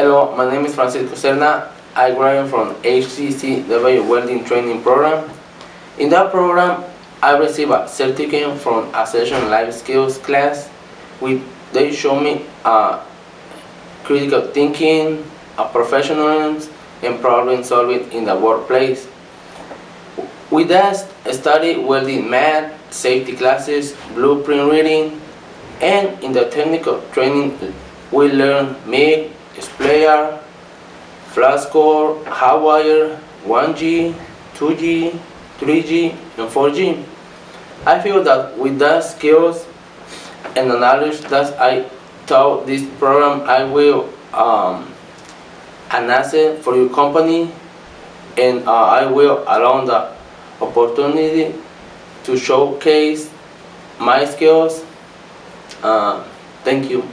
Hello, my name is Serna. I graduated from HCCW Welding Training Program. In that program, I received a certificate from a session life skills class, which they show me critical thinking, professionalism, and problem solving in the workplace. With that, I studied welding math, safety classes, blueprint reading, and in the technical training, we learn MIG, splayer, flash core, hot wire, 1G, 2G, 3G, and 4G. I feel that with the skills and the knowledge that I taught this program, I will an asset for your company, and I will allow the opportunity to showcase my skills. Thank you.